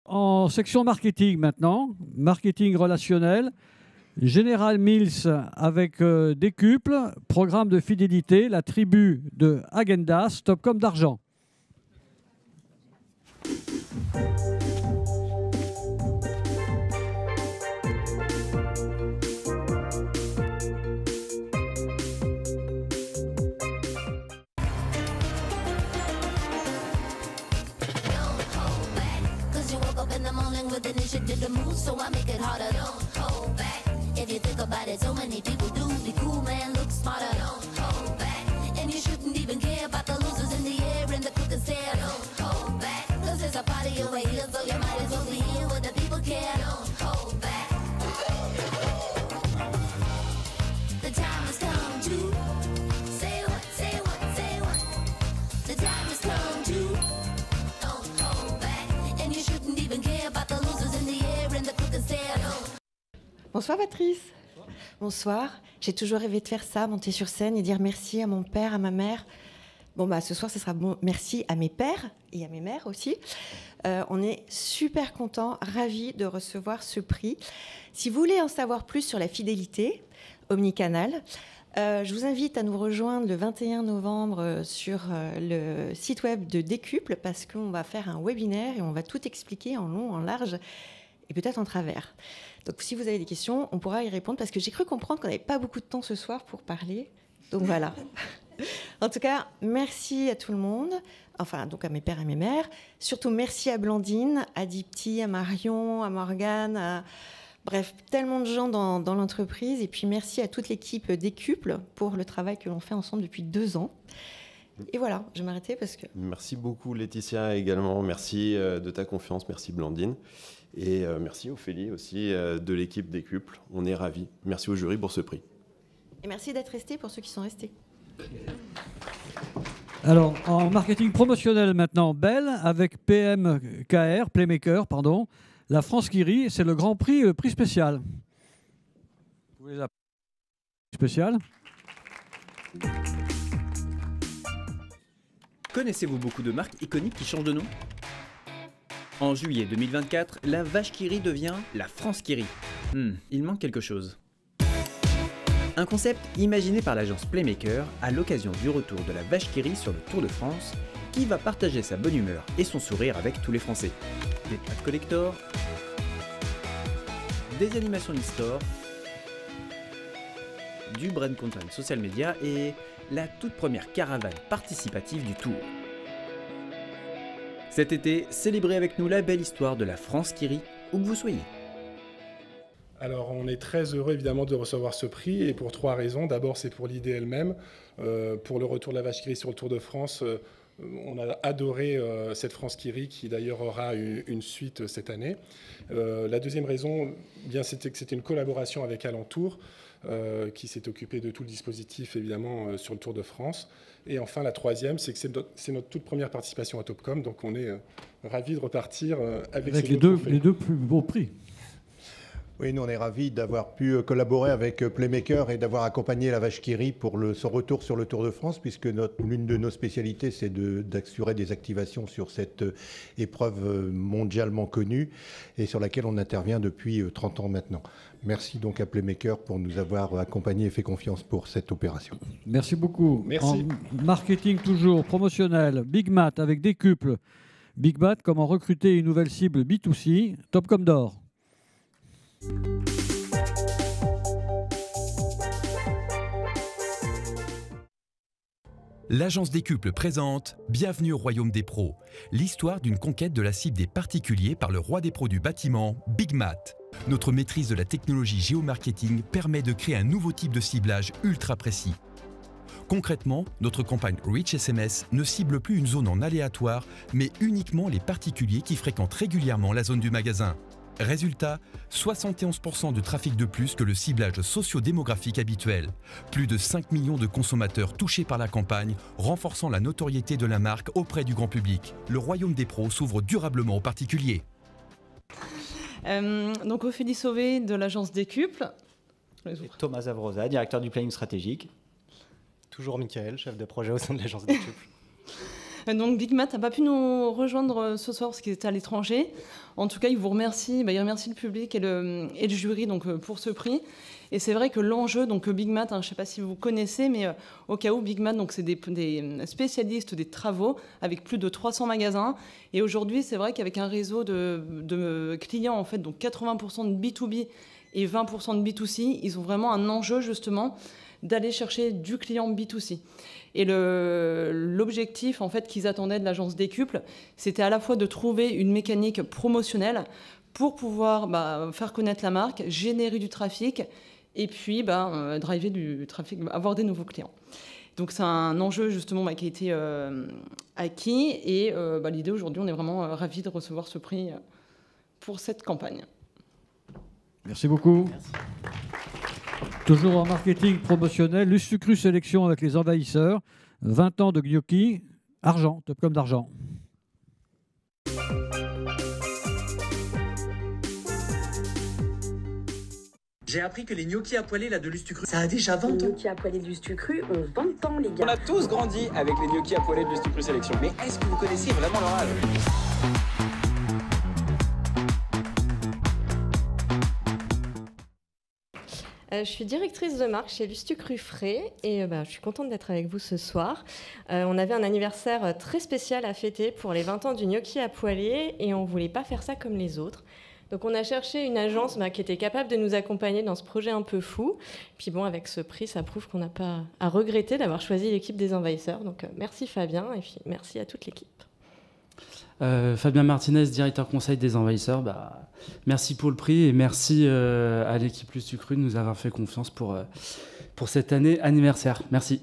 En section marketing maintenant, marketing relationnel, General Mills avec Décuple, programme de fidélité, la tribu de Häagen-Dazs, Topcom d'argent. Initiative to move, so I make it harder. Don't hold back. If you think about it, so many people do. Be cool, man, look smarter. Don't hold back. And you shouldn't even care about the losers in the air and the cookers there. Don't hold back. Cause there's a party over here, so you might as well be here where the people care. Don't hold back. The time has come to say what, say what, say what. The time has come to don't hold back. And you shouldn't even care about the losers in the air and the cookers there. Bonsoir Patrice. Bonsoir. J'ai toujours rêvé de faire ça, monter sur scène et dire merci à mon père, à ma mère. Bon, bah, ce soir, ce sera bon. Merci à mes pères et à mes mères aussi. On est super contents, ravis de recevoir ce prix. Si vous voulez en savoir plus sur la fidélité omnicanal, je vous invite à nous rejoindre le 21 novembre sur le site web de Décuple parce qu'on va faire un webinaire et on va tout expliquer en long, en large et peut-être en travers. Donc si vous avez des questions, on pourra y répondre parce que j'ai cru comprendre qu'on n'avait pas beaucoup de temps ce soir pour parler. Donc voilà. En tout cas, merci à tout le monde, enfin donc à mes pères et mes mères. Surtout merci à Blandine, à Dipti, à Marion, à Morgane, bref, tellement de gens dans l'entreprise. Et puis merci à toute l'équipe Décuple pour le travail que l'on fait ensemble depuis 2 ans. Et voilà, je vais m'arrêter parce que... Merci beaucoup Laetitia également, merci de ta confiance, merci Blandine. Et merci Ophélie aussi de l'équipe Décuple, on est ravis. Merci au jury pour ce prix. Et merci d'être restés pour ceux qui sont restés. Alors, en marketing promotionnel maintenant, Bell avec PMKR, Playmaker, pardon, la France qui rit, c'est le grand prix, prix spécial. Vous pouvez les appeler spécial. Connaissez-vous beaucoup de marques iconiques qui changent de nom ? En juillet 2024, la vache qui rit devient la France qui rit. Il manque quelque chose. Un concept imaginé par l'agence Playmaker à l'occasion du retour de la vache qui rit sur le Tour de France, qui va partager sa bonne humeur et son sourire avec tous les Français. Des packs collector, des animations in-store, du brand content social media et la toute première caravane participative du Tour. Cet été, célébrez avec nous la belle histoire de la France qui rit, où que vous soyez. Alors on est très heureux évidemment de recevoir ce prix et pour 3 raisons. D'abord c'est pour l'idée elle-même. Pour le retour de la vache qui rit sur le Tour de France, on a adoré cette France qui rit qui d'ailleurs aura une suite cette année. La deuxième raison, bien, c'était que c'était une collaboration avec Alentour qui s'est occupé de tout le dispositif évidemment sur le Tour de France. Et enfin la troisième, c'est que c'est notre toute première participation à Topcom, donc on est ravis de repartir avec les deux plus beaux prix. Oui, nous on est ravis d'avoir pu collaborer avec Playmaker et d'avoir accompagné la vache qui rit pour son retour sur le Tour de France, puisque l'une de nos spécialités, c'est d'assurer des activations sur cette épreuve mondialement connue et sur laquelle on intervient depuis 30 ans maintenant. Merci donc à Playmaker pour nous avoir accompagnés et fait confiance pour cette opération. Merci beaucoup. Merci. En marketing toujours, promotionnel, Big Mat avec Décuple. Big Mat, comment recruter une nouvelle cible B2C, Topcom d'or. L'agence Décuple présente Bienvenue au royaume des pros, l'histoire d'une conquête de la cible des particuliers par le roi des pros du bâtiment, Big Mat. Notre maîtrise de la technologie géomarketing permet de créer un nouveau type de ciblage ultra précis. Concrètement, notre campagne Reach SMS ne cible plus une zone en aléatoire, mais uniquement les particuliers qui fréquentent régulièrement la zone du magasin. Résultat, 71% de trafic de plus que le ciblage socio-démographique habituel. Plus de 5 millions de consommateurs touchés par la campagne, renforçant la notoriété de la marque auprès du grand public. Le royaume des pros s'ouvre durablement aux particuliers. Donc Ophélie Sauvé de l'agence Décuple. Thomas Avrosa, directeur du planning stratégique. Toujours Michael, chef de projet au sein de l'agence Décuple. Donc Big Mat n'a pas pu nous rejoindre ce soir parce qu'il était à l'étranger. En tout cas, il vous remercie, il remercie le public et le jury donc, pour ce prix. Et c'est vrai que l'enjeu, donc Big Mat, je ne sais pas si vous connaissez, mais au cas où, Big Mat, donc c'est des spécialistes des travaux avec plus de 300 magasins. Et aujourd'hui, c'est vrai qu'avec un réseau de clients, en fait, donc 80% de B2B et 20% de B2C, ils ont vraiment un enjeu justement d'aller chercher du client B2C. Et l'objectif en fait qu'ils attendaient de l'agence Décuple, c'était à la fois de trouver une mécanique promotionnelle pour pouvoir faire connaître la marque, générer du trafic et puis driver du trafic, avoir des nouveaux clients. Donc c'est un enjeu justement qui a été acquis et l'idée aujourd'hui, on est vraiment ravis de recevoir ce prix pour cette campagne. Merci beaucoup. Merci. Toujours en marketing promotionnel, Lustucru Sélection avec les envahisseurs, 20 ans de gnocchi, argent, top comme d'argent. J'ai appris que les gnocchis à poêler là de Lustucru, ça a déjà 20 ans. Les gnocchis à poêler de Lustucru ont 20 ans, les gars. On a tous grandi avec les gnocchis à poêler de Lustucru Sélection. Mais est-ce que vous connaissiez vraiment leur âge ? Je suis directrice de marque chez Lustucru Frais et je suis contente d'être avec vous ce soir. On avait un anniversaire très spécial à fêter pour les 20 ans du gnocchi à poêler et on ne voulait pas faire ça comme les autres. Donc on a cherché une agence qui était capable de nous accompagner dans ce projet un peu fou. Puis bon, avec ce prix, ça prouve qu'on n'a pas à regretter d'avoir choisi l'équipe des envahisseurs. Donc merci Fabien et puis merci à toute l'équipe. Fabien Martinez, directeur conseil des envahisseurs. Merci pour le prix et merci à l'équipe Lustucru de nous avoir fait confiance pour cette année anniversaire. Merci.